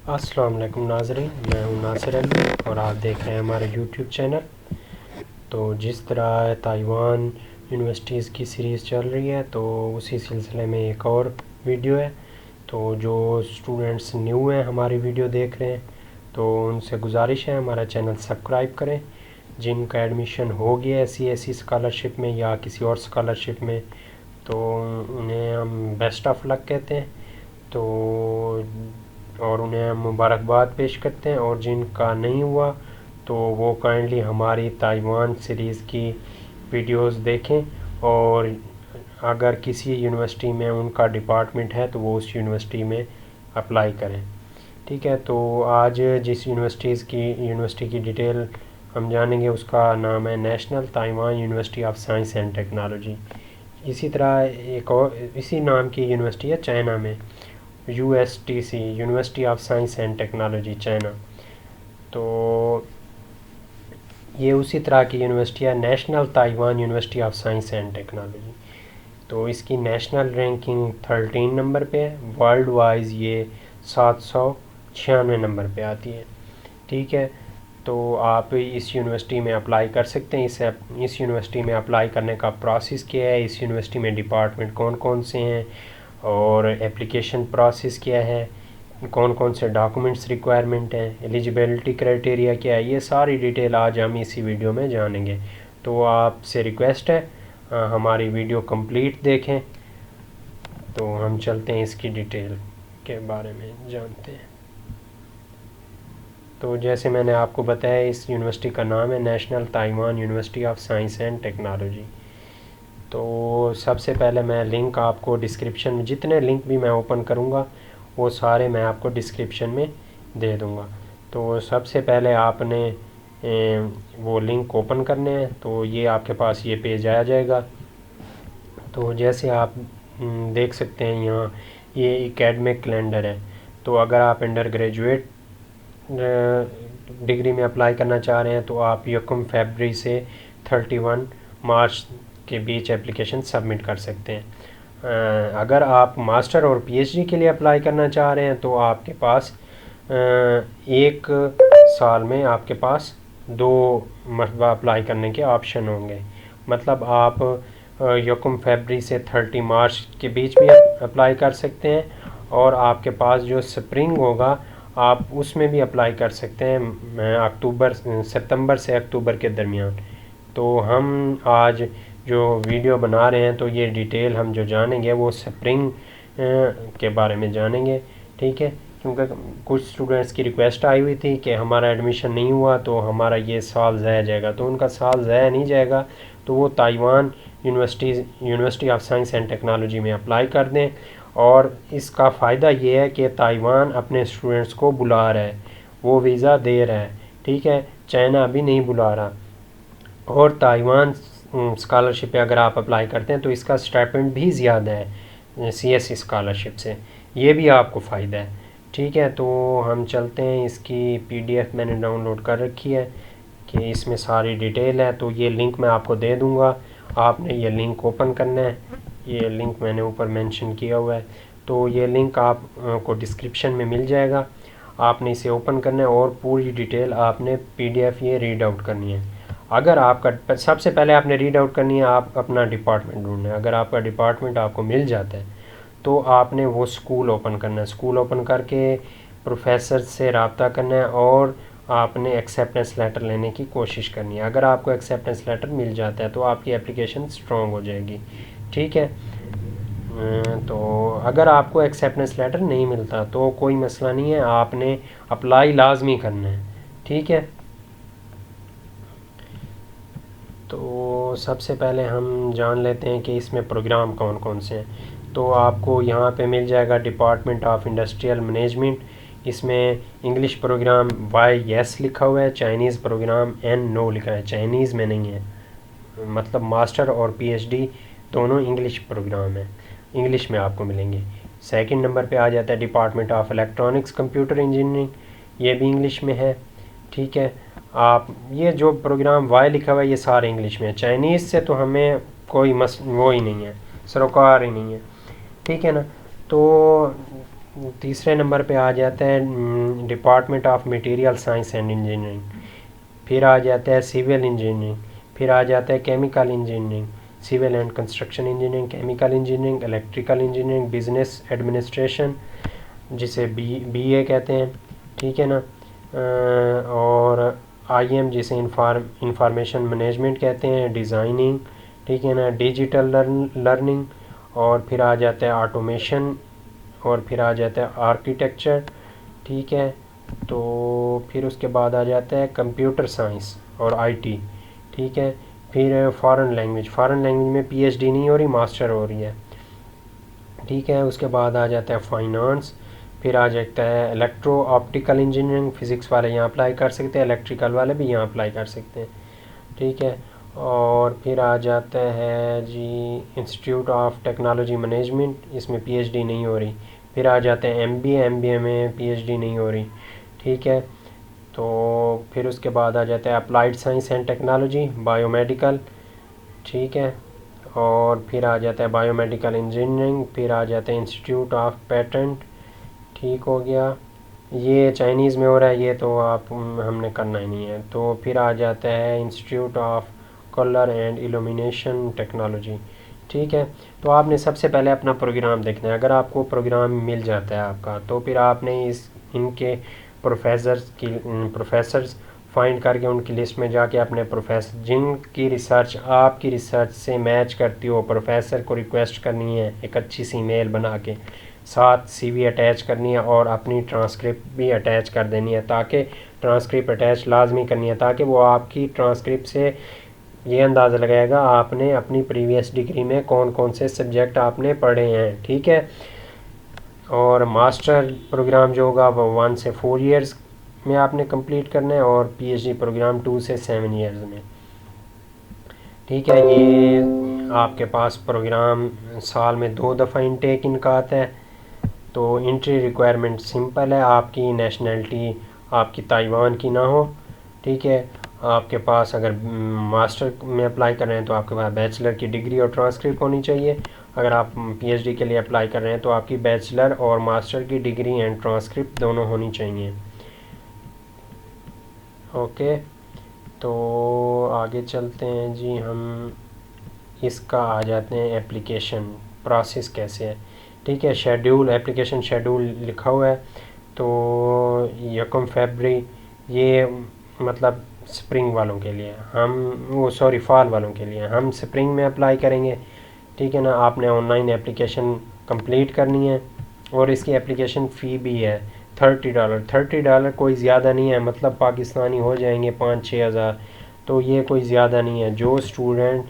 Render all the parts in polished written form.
अस्सलाम वालेकुम नाज़रीन, मैं हूं नासिर अली और आप देख रहे हैं हमारा यूट्यूब चैनल। तो जिस तरह ताइवान यूनिवर्सिटीज़ की सीरीज़ चल रही है, तो उसी सिलसिले में एक और वीडियो है। तो जो स्टूडेंट्स न्यू हैं हमारी वीडियो देख रहे हैं, तो उनसे गुजारिश है हमारा चैनल सब्सक्राइब करें। जिनका एडमिशन हो गया है CSE स्कॉलरशिप में या किसी और स्कॉलरशिप में, तो उन्हें हम बेस्ट ऑफ लक कहते हैं। तो और उन्हें हम मुबारकबाद पेश करते हैं, और जिनका नहीं हुआ तो वो काइंडली हमारी ताइवान सीरीज़ की वीडियोस देखें, और अगर किसी यूनिवर्सिटी में उनका डिपार्टमेंट है तो वो उस यूनिवर्सिटी में अप्लाई करें। ठीक है, तो आज जिस यूनिवर्सिटी की डिटेल हम जानेंगे उसका नाम है national Taiwan university of science and technology. इसी तरह एक और इसी नाम की यूनिवर्सिटी है चाइना में, USTC university of science and technology China. तो ये उसी तरह की यूनिवर्सिटी है, national Taiwan university of science and technology. तो इसकी नेशनल रैंकिंग 13 नंबर पे है, वर्ल्ड वाइज ये 796 नंबर पे आती है। ठीक है, तो आप इस यूनिवर्सिटी में अप्लाई कर सकते हैं। इस यूनिवर्सिटी में अप्लाई करने का प्रोसेस क्या है, इस यूनिवर्सिटी में डिपार्टमेंट कौन कौन से हैं, और एप्लीकेशन प्रोसेस क्या है, कौन कौन से डॉक्यूमेंट्स रिक्वायरमेंट हैं, एलिजिबिलिटी क्राइटेरिया क्या है, ये सारी डिटेल आज हम इसी वीडियो में जानेंगे। तो आपसे रिक्वेस्ट है हमारी वीडियो कंप्लीट देखें। तो हम चलते हैं इसकी डिटेल के बारे में जानते हैं। तो जैसे मैंने आपको बताया, इस यूनिवर्सिटी का नाम है national Taiwan university of science and technology. तो सबसे पहले मैं लिंक आपको डिस्क्रिप्शन में, जितने लिंक भी मैं ओपन करूँगा वो सारे मैं आपको डिस्क्रिप्शन में दे दूँगा। तो सबसे पहले आपने वो लिंक ओपन करने हैं। तो ये आपके पास ये पेज आ जाएगा। तो जैसे आप देख सकते हैं यहाँ ये एकेडमिक कैलेंडर है। तो अगर आप अंडर ग्रेजुएट डिग्री में अप्लाई करना चाह रहे हैं तो आप 1 फरवरी से 31 मार्च के बीच एप्लीकेशन सबमिट कर सकते हैं। अगर आप मास्टर और PhD के लिए अप्लाई करना चाह रहे हैं तो आपके पास 1 साल में आपके पास 2 मरतबा अप्लाई करने के ऑप्शन होंगे। मतलब आप 1 फरवरी से 30 मार्च के बीच भी अप्लाई कर सकते हैं, और आपके पास जो स्प्रिंग होगा आप उसमें भी अप्लाई कर सकते हैं, सितंबर से अक्टूबर के दरमियान। तो हम आज जो वीडियो बना रहे हैं, तो ये डिटेल हम जो जानेंगे वो स्प्रिंग के बारे में जानेंगे। ठीक है, क्योंकि कुछ स्टूडेंट्स की रिक्वेस्ट आई हुई थी कि हमारा एडमिशन नहीं हुआ तो हमारा ये साल ज़ाया जाएगा। तो उनका साल ज़ाया नहीं जाएगा, तो वो Taiwan university of science and technology में अप्लाई कर दें। और इसका फ़ायदा ये है कि ताइवान अपने स्टूडेंट्स को बुला रहा है, वो वीज़ा दे रहा है। ठीक है, चाइना अभी नहीं बुला रहा। और ताइवान स्कॉलरशिप पे अगर आप अप्लाई करते हैं तो इसका स्टाइपेंड भी ज़्यादा है CSE स्कॉलरशिप से, ये भी आपको फ़ायदा है। ठीक है, तो हम चलते हैं। इसकी PDF मैंने डाउनलोड कर रखी है कि इसमें सारी डिटेल है। तो ये लिंक मैं आपको दे दूँगा, आपने ये लिंक ओपन करना है। ये लिंक मैंने ऊपर मेंशन किया हुआ है। तो ये लिंक आपको डिस्क्रिप्शन में मिल जाएगा, आपने इसे ओपन करना है और पूरी डिटेल आपने PDF ये रीड आउट करनी है। अगर आपका सबसे पहले आपने रीड आउट करनी है, आप अपना डिपार्टमेंट ढूंढना है। अगर आपका डिपार्टमेंट आपको मिल जाता है तो आपने वो स्कूल ओपन करना है। स्कूल ओपन करके प्रोफेसर से रब्ता करना है और आपने एक्सेप्टेंस लेटर लेने की कोशिश करनी है। अगर आपको एक्सेप्टेंस लेटर मिल जाता है तो आपकी एप्लीकेशन स्ट्रॉन्ग हो जाएगी। ठीक है, तो अगर आपको एक्सेप्टेंस लेटर नहीं मिलता तो कोई मसला नहीं है, आपने अप्लाई लाजमी करना है। ठीक है, तो सबसे पहले हम जान लेते हैं कि इसमें प्रोग्राम कौन कौन से हैं। तो आपको यहाँ पे मिल जाएगा डिपार्टमेंट ऑफ इंडस्ट्रियल मैनेजमेंट। इसमें इंग्लिश प्रोग्राम YS लिखा हुआ है, चाइनीज़ प्रोग्राम NO लिखा है, चाइनीज़ में नहीं है। मतलब मास्टर और PhD दोनों इंग्लिश प्रोग्राम है, इंग्लिश में आपको मिलेंगे। सेकंड नंबर पे आ जाता है department of electronics computer engineering, ये भी इंग्लिश में है। ठीक है, आप ये जो प्रोग्राम Y लिखा हुआ है ये सारे इंग्लिश में है। चाइनीज़ से तो हमें कोई वो ही नहीं है, सरोकार ही नहीं है। ठीक है ना। तो तीसरे नंबर पे आ जाता है department of material science and engineering, फिर आ जाता है सिविल इंजीनियरिंग, फिर आ जाता है chemical engineering, civil and construction engineering, chemical engineering, electrical engineering, business administration जिसे बीए कहते हैं, ठीक है ना, और आईएम जिसे इंफॉर्मेशन मैनेजमेंट कहते हैं, डिज़ाइनिंग, ठीक है ना, डिजिटल लर्निंग, और फिर आ जाता है ऑटोमेशन, और फिर आ जाता है आर्किटेक्चर, ठीक है। तो फिर उसके बाद आ जाता है कंप्यूटर साइंस और आईटी, ठीक है। फिर फॉरेन लैंग्वेज में पीएचडी नहीं हो रही, मास्टर हो रही है, ठीक है। उसके बाद आ जाता है फाइनेंस, फिर आ जाता है इलेक्ट्रो ऑप्टिकल इंजीनियरिंग, फिज़िक्स वाले यहाँ अप्लाई कर सकते हैं, इलेक्ट्रिकल वाले भी यहाँ अप्लाई कर सकते हैं, ठीक है। और फिर आ जाता है जी इंस्टीट्यूट ऑफ टेक्नोलॉजी मैनेजमेंट, इसमें पीएचडी नहीं हो रही। फिर आ जाते हैं एमबीए में पीएचडी नहीं हो रही, ठीक है। तो फिर उसके बाद आ जाता है applied science and technology, biomedical, ठीक है। और फिर आ जाता है बायोमेडिकल इंजीनियरिंग, फिर आ जाता है इंस्टीट्यूट ऑफ पेटेंट, ठीक हो गया। ये चाइनीज़ में हो रहा है, ये तो आप हमने करना ही नहीं है। तो फिर आ जाता है institute of colour and illumination technology, ठीक है। तो आपने सबसे पहले अपना प्रोग्राम देखना है। अगर आपको प्रोग्राम मिल जाता है आपका, तो फिर आपने इनके प्रोफेसर्स फाइंड करके उनकी लिस्ट में जाके अपने प्रोफेसर जिनकी रिसर्च आपकी रिसर्च से मैच करती हो, प्रोफेसर को रिक्वेस्ट करनी है एक अच्छी सी मेल बना के, साथ सीवी अटैच करनी है और अपनी ट्रांसक्रिप्ट भी अटैच कर देनी है, ताकि ट्रांसक्रिप्ट अटैच लाजमी करनी है, ताकि वो आपकी ट्रांसक्रिप्ट से ये अंदाज़ा लगाएगा आपने अपनी प्रीवियस डिग्री में कौन कौन से सब्जेक्ट आपने पढ़े हैं, ठीक है। और मास्टर प्रोग्राम जो होगा वो 1 से 4 इयर्स में आपने कंप्लीट करना है, और पीएचडी प्रोग्राम 2 से 7 इयर्स में, ठीक है। ये आपके पास प्रोग्राम साल में 2 दफ़ा इनटेक इनका आता है। तो एंट्री रिक्वायरमेंट सिंपल है, आपकी नेशनैलिटी आपकी ताइवान की ना हो, ठीक है। आपके पास अगर मास्टर में अप्लाई कर रहे हैं तो आपके पास बैचलर की डिग्री और ट्रांसक्रिप्ट होनी चाहिए। अगर आप पीएचडी के लिए अप्लाई कर रहे हैं तो आपकी बैचलर और मास्टर की डिग्री एंड ट्रांसक्रिप्ट दोनों होनी चाहिए, ओके। तो आगे चलते हैं जी, हम इसका आ जाते हैं एप्लीकेशन प्रोसेस कैसे है, ठीक है। शेड्यूल, एप्लीकेशन शेड्यूल लिखा हुआ है। तो 1 फरवरी, ये मतलब स्प्रिंग वालों के लिए, फॉल वालों के लिए हम स्प्रिंग में अप्लाई करेंगे, ठीक है ना। आपने ऑनलाइन एप्लीकेशन कंप्लीट करनी है, और इसकी एप्लीकेशन फ़ी भी है $30। $30 कोई ज़्यादा नहीं है, मतलब पाकिस्तानी हो जाएंगे 5-6 हज़ार। तो ये कोई ज़्यादा नहीं है। जो स्टूडेंट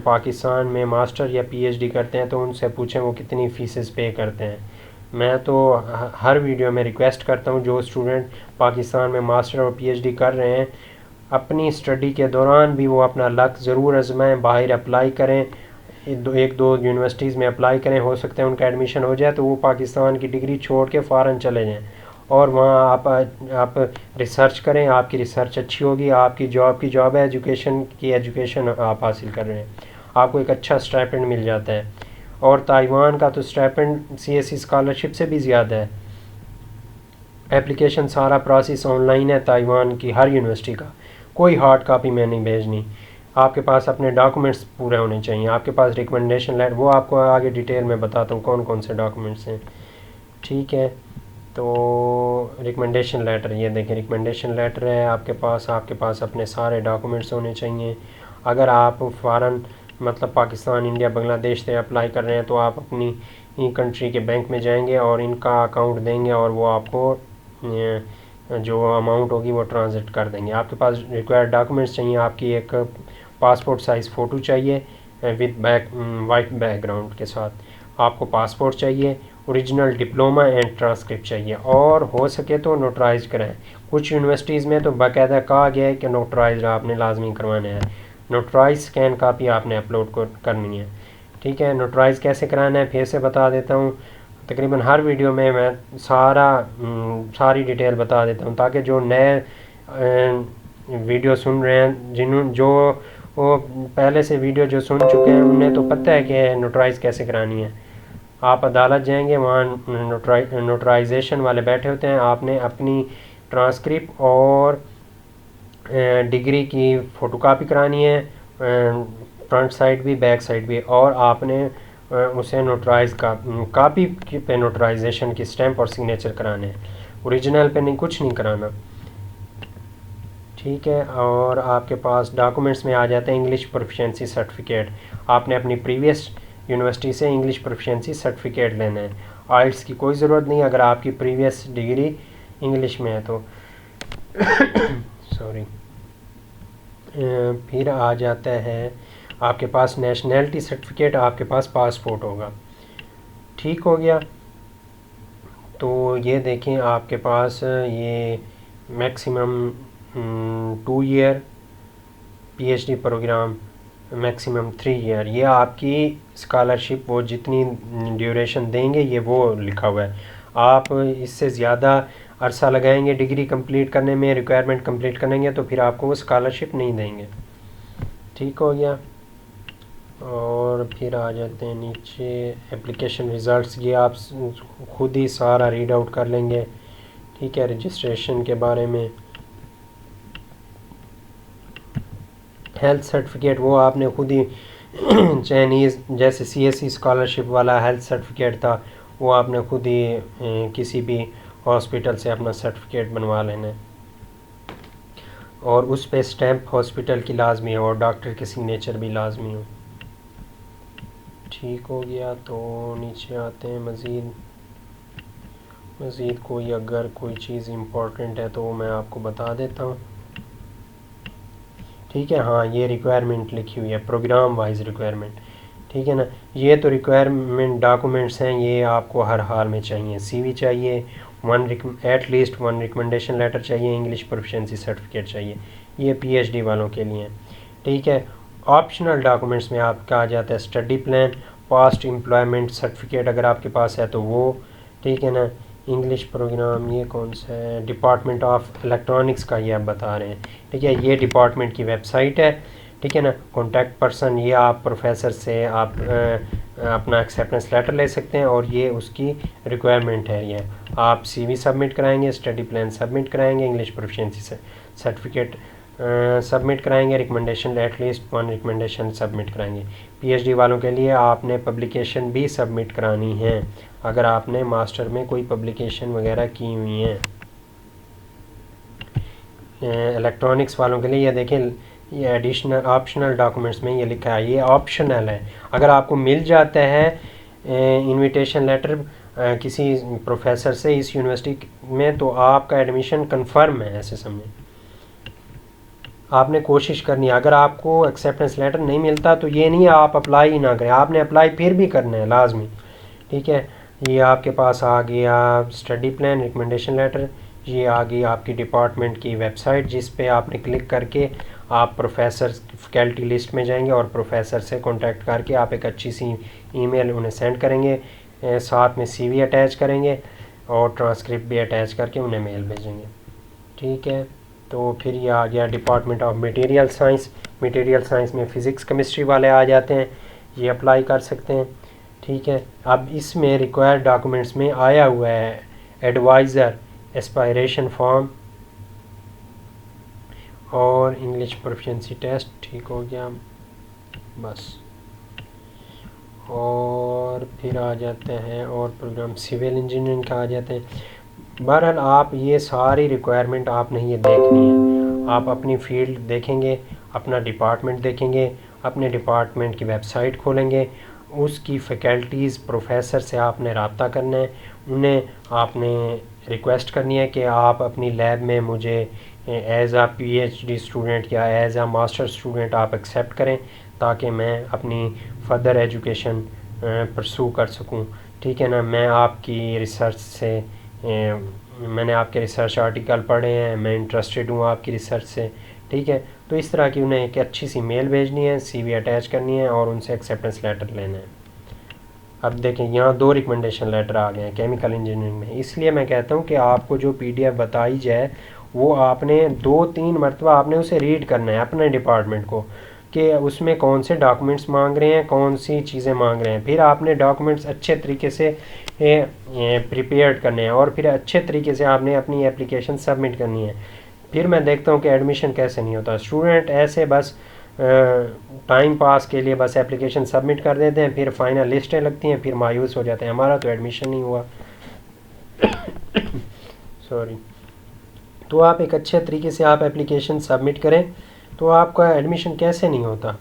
पाकिस्तान में मास्टर या पीएचडी करते हैं तो उनसे पूछें वो कितनी फ़ीसेस पे करते हैं। मैं तो हर वीडियो में रिक्वेस्ट करता हूँ जो स्टूडेंट पाकिस्तान में मास्टर और पीएचडी कर रहे हैं, अपनी स्टडी के दौरान भी वो अपना लक ज़रूर आजमाएं, बाहर अप्लाई करें, एक दो यूनिवर्सिटीज़ में अप्लाई करें, हो सकता है उनका एडमिशन हो जाए तो वो पाकिस्तान की डिग्री छोड़ के फ़ॉरेन चले जाएं, और वहाँ आप रिसर्च करें। आपकी रिसर्च अच्छी होगी, आपकी जॉब है, एजुकेशन आप हासिल कर रहे हैं, आपको एक अच्छा स्टाइपेंड मिल जाता है। और ताइवान का तो स्टाइपेंड सीएससी स्कॉलरशिप से भी ज़्यादा है। एप्लीकेशन सारा प्रोसेस ऑनलाइन है ताइवान की हर यूनिवर्सिटी का, कोई हार्ड कापी में नहीं भेजनी। आपके पास अपने डॉक्यूमेंट्स पूरे होने चाहिए, आपके पास रिकमेंडेशन लेटर, वो आपको आगे डिटेल में बताता हूँ कौन कौन से डॉक्यूमेंट्स हैं, ठीक है। तो रिकमेंडेशन लेटर, ये देखें रिकमेंडेशन लेटर है आपके पास अपने सारे डॉक्यूमेंट्स होने चाहिए। अगर आप फ़ॉरेन मतलब पाकिस्तान, इंडिया, बांग्लादेश से अप्लाई कर रहे हैं तो आप अपनी कंट्री के बैंक में जाएंगे और इनका अकाउंट देंगे, और वो आपको जो अमाउंट होगी वो ट्रांसफ़र कर देंगे। आपके पास रिक्वायर्ड डॉक्यूमेंट्स चाहिए, आपकी एक पासपोर्ट साइज़ फ़ोटो चाहिए विद वाइट बैकग्राउंड के साथ, आपको पासपोर्ट चाहिए, ओरिजिनल डिप्लोमा एंड ट्रांसक्रिप्ट चाहिए, और हो सके तो नोटराइज कराएं। कुछ यूनिवर्सिटीज़ में तो बाकायदा कहा गया है कि नोटराइज आपने लाजमी करवाना है, नोटराइज स्कैन कापी आपने अपलोड करनी है, ठीक है। नोटराइज कैसे कराना है फिर से बता देता हूँ, तकरीबन हर वीडियो में मैं सारी डिटेल बता देता हूँ, ताकि जो नए वीडियो सुन रहे हैं, जो वो पहले से वीडियो जो सुन चुके हैं उन्हें तो पता है कि नोटराइज कैसे करानी है। आप अदालत जाएंगे, वहाँ नोटराइजेशन वाले बैठे होते हैं। आपने अपनी ट्रांसक्रिप्ट और डिग्री की फ़ोटोकॉपी करानी है, फ्रंट साइड भी बैक साइड भी, और आपने उसे नोटराइज कापी पे नोटराइजेशन की स्टैंप और सिग्नेचर कराने हैं, ओरिजिनल पे नहीं, कुछ नहीं कराना। ठीक है। और आपके पास डॉक्यूमेंट्स में आ जाते हैं इंग्लिश प्रोफिशिएंसी सर्टिफिकेट। आपने अपनी प्रीवियस यूनिवर्सिटी से इंग्लिश प्रोफिशिएंसी सर्टिफिकेट लेना है। आइल्स की कोई ज़रूरत नहीं अगर आपकी प्रीवियस डिग्री इंग्लिश में है तो। सॉरी। फिर आ जाता है आपके पास नेशनैलिटी सर्टिफिकेट, आपके पास पासपोर्ट होगा। ठीक हो गया। तो ये देखें आपके पास ये maximum 2 year PhD programme, maximum 3 year, ये आपकी स्कॉलरशिप वो जितनी ड्यूरेशन देंगे ये वो लिखा हुआ है। आप इससे ज़्यादा अरसा लगाएंगे डिग्री कंप्लीट करने में, रिक्वायरमेंट कंप्लीट करेंगे, तो फिर आपको वो स्कॉलरशिप नहीं देंगे। ठीक हो गया। और फिर आ जाते हैं नीचे एप्लीकेशन रिज़ल्ट्स, ये आप खुद ही सारा रीड आउट कर लेंगे। ठीक है। रजिस्ट्रेशन के बारे में, हेल्थ सर्टिफिकेट वो आपने खुद ही चाइनीज़ जैसे सीएससी स्कॉलरशिप वाला हेल्थ सर्टिफिकेट था, वो आपने खुद ही किसी भी हॉस्पिटल से अपना सर्टिफिकेट बनवा लेना है, और उस पे स्टैंप हॉस्पिटल की लाजमी हो और डॉक्टर के सिग्नेचर भी लाजमी हो। ठीक हो गया। तो नीचे आते हैं मज़ीद कोई अगर कोई चीज़ इम्पोर्टेंट है तो वो मैं आपको बता देता हूँ। ठीक है। हाँ, ये रिक्वायरमेंट लिखी हुई है, प्रोग्राम वाइज रिक्वायरमेंट। ठीक है ना। ये तो रिक्वायरमेंट डॉक्यूमेंट्स हैं, ये आपको हर हाल में चाहिए। सीवी चाहिए, एट लीस्ट 1 रिकमेंडेशन लेटर चाहिए, इंग्लिश प्रोफिशिएंसी सर्टिफिकेट चाहिए। ये पीएचडी वालों के लिए। ठीक है। ऑप्शनल डॉक्यूमेंट्स में आपका आ जाता है study plan, past employment certificate अगर आपके पास है तो वो। ठीक है ना। इंग्लिश प्रोग्राम ये कौन सा है, डिपार्टमेंट ऑफ इलेक्ट्रॉनिक्स का ये आप बता रहे हैं। ठीक है। ये डिपार्टमेंट की वेबसाइट है। ठीक है ना। कॉन्टैक्ट पर्सन, ये आप प्रोफेसर से आप अपना एक्सेप्टेंस लेटर ले सकते हैं, और ये उसकी रिक्वायरमेंट है। ये आप सीवी सबमिट कराएंगे, स्टडी प्लान सबमिट कराएंगे, इंग्लिश प्रोफिशिएंसी सर्टिफिकेट सबमिट कराएंगे, recommendation at least 1 recommendation submit कराएंगे। पीएचडी वालों के लिए आपने पब्लिकेशन भी सबमिट करानी है, अगर आपने मास्टर में कोई पब्लिकेशन वगैरह की हुई हैं। इलेक्ट्रॉनिक्स वालों के लिए ये देखें, ये एडिशनल ऑप्शनल डॉक्यूमेंट्स में ये लिखा है, ये ऑप्शनल है। अगर आपको मिल जाता है इनविटेशन लेटर किसी प्रोफेसर से इस यूनिवर्सिटी में, तो आपका एडमिशन कंफर्म है, ऐसे समझें। आपने कोशिश करनी है। अगर आपको एक्सेप्टेंस लेटर नहीं मिलता तो ये नहीं आप अप्लाई ही ना करें, आपने अप्लाई फिर भी करना है लाजमी। ठीक है। ये आपके पास आ गया स्टडी प्लान, रिकमेंडेशन लेटर, ये आ गई आपकी डिपार्टमेंट की वेबसाइट, जिस पे आपने क्लिक करके आप प्रोफेसर फैकल्टी लिस्ट में जाएंगे और प्रोफेसर से कांटेक्ट करके आप एक अच्छी सी ईमेल उन्हें सेंड करेंगे, साथ में सीवी अटैच करेंगे और ट्रांसक्रिप्ट भी अटैच करके उन्हें मेल भेजेंगे। ठीक है। तो फिर ये आ गया department of material science. Material science में फ़िज़िक्स केमिस्ट्री वाले आ जाते हैं, ये अप्लाई कर सकते हैं। ठीक है। अब इसमें रिक्वायर्ड डॉक्यूमेंट्स में आया हुआ है एडवाइज़र, एस्पायरेशन फॉर्म और इंग्लिश प्रोफिशिएंसी टेस्ट। ठीक हो गया बस। और फिर आ जाते हैं और प्रोग्राम सिविल इंजीनियरिंग का आ जाते हैं। बहरहाल आप ये सारी रिक्वायरमेंट आपने ये देखनी है। आप अपनी फील्ड देखेंगे, अपना डिपार्टमेंट देखेंगे, अपने डिपार्टमेंट की वेबसाइट खोलेंगे, उसकी फ़ैकल्टीज़ प्रोफेसर से आपने रब्ता करना है, उन्हें आपने रिक्वेस्ट करनी है कि आप अपनी लैब में मुझे एज़ आ पीएचडी स्टूडेंट या एज़ आ मास्टर स्टूडेंट आप एक्सेप्ट करें, ताकि मैं अपनी फर्दर एजुकेशन परसू कर सकूं। ठीक है ना। मैं आपकी रिसर्च से मैंने आपके रिसर्च आर्टिकल पढ़े हैं, मैं इंटरेस्टेड हूँ आपकी रिसर्च से। ठीक है। तो इस तरह की उन्हें एक अच्छी सी मेल भेजनी है, सीवी अटैच करनी है और उनसे एक्सेप्टेंस लेटर लेना है। अब देखें यहाँ 2 रिकमेंडेशन लेटर आ गए हैं केमिकल इंजीनियरिंग में, इसलिए मैं कहता हूँ कि आपको जो पीडीएफ बताई जाए वो आपने 2-3 मरतबा आपने उसे रीड करना है अपने डिपार्टमेंट को। कि उसमें कौन से डॉक्यूमेंट्स मांग रहे हैं, कौन सी चीज़ें मांग रहे हैं। फिर आपने डॉक्यूमेंट्स अच्छे तरीके से प्रिपेयर करने हैं और फिर अच्छे तरीके से आपने अपनी एप्लीकेशन सबमिट करनी है। फिर मैं देखता हूँ कि एडमिशन कैसे नहीं होता। स्टूडेंट ऐसे बस टाइम पास के लिए बस एप्लीकेशन सबमिट कर देते हैं, फिर फाइनल लिस्टें लगती हैं, फिर मायूस हो जाते हैं, हमारा तो एडमिशन नहीं हुआ। सॉरी। तो आप एक अच्छे तरीके से आप एप्लीकेशन सबमिट करें तो आपका एडमिशन कैसे नहीं होता।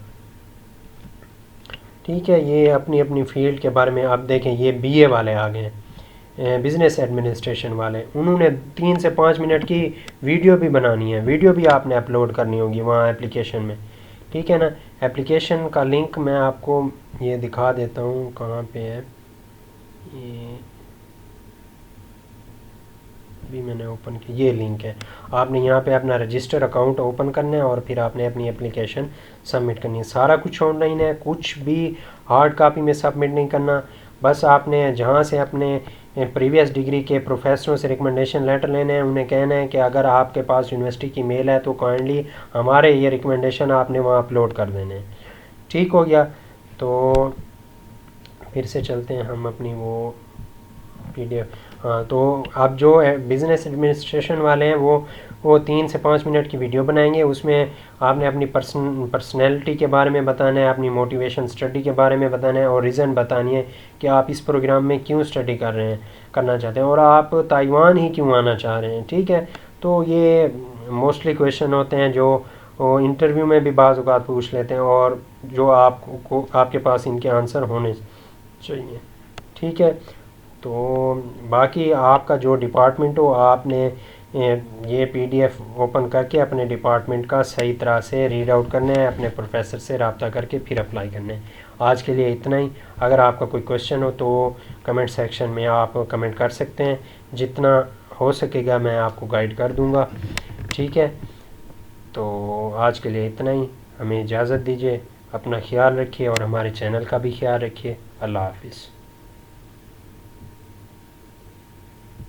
ठीक है, ये अपनी अपनी फील्ड के बारे में आप देखें। ये बीए वाले आ गए हैं, बिज़नेस एडमिनिस्ट्रेशन वाले, उन्होंने 3 से 5 मिनट की वीडियो भी बनानी है, वीडियो भी आपने अपलोड करनी होगी वहाँ एप्लीकेशन में। ठीक है ना। एप्लीकेशन का लिंक मैं आपको ये दिखा देता हूँ कहाँ पे है। ये भी मैंने ओपन किया, ये लिंक है। आपने यहाँ पे अपना रजिस्टर अकाउंट ओपन करना है और फिर आपने अपनी एप्लीकेशन सबमिट करनी है। सारा कुछ ऑनलाइन है, कुछ भी हार्ड कॉपी में सबमिट नहीं करना। बस आपने जहाँ से अपने प्रीवियस डिग्री के प्रोफेसरों से रिकमेंडेशन लेटर लेने हैं, उन्हें कहना है कि अगर आपके पास यूनिवर्सिटी की मेल है तो काइंडली हमारे ये रिकमेंडेशन आपने वहाँ अपलोड कर देने हैं। ठीक हो गया। तो फिर से चलते हैं हम अपनी वो पीडीएफ। हाँ, तो आप जो बिज़नेस एडमिनिस्ट्रेशन वाले हैं वो 3 से 5 मिनट की वीडियो बनाएंगे। उसमें आपने अपनी पर्सनैलिटी के बारे में बताना है, अपनी मोटिवेशन स्टडी के बारे में बताना है और रीज़न बतानी है कि आप इस प्रोग्राम में क्यों स्टडी करना चाहते हैं और आप ताइवान ही क्यों आना चाह रहे हैं। ठीक है। तो ये मोस्टली क्वेश्चन होते हैं जो इंटरव्यू में भी बाज़ औक़ात पूछ लेते हैं और जो आपके पास इनके आंसर होने चाहिए। ठीक है। तो बाकी आपका जो डिपार्टमेंट हो, आपने ये पीडीएफ ओपन करके अपने डिपार्टमेंट का सही तरह से रीड आउट करना है, अपने प्रोफेसर से रब्ता करके फिर अप्लाई करना है। आज के लिए इतना ही। अगर आपका कोई क्वेश्चन हो तो कमेंट सेक्शन में आप कमेंट कर सकते हैं, जितना हो सकेगा मैं आपको गाइड कर दूंगा। ठीक है। तो आज के लिए इतना ही, हमें इजाज़त दीजिए, अपना ख्याल रखिए और हमारे चैनल का भी ख्याल रखिए। अल्लाह हाफिज़।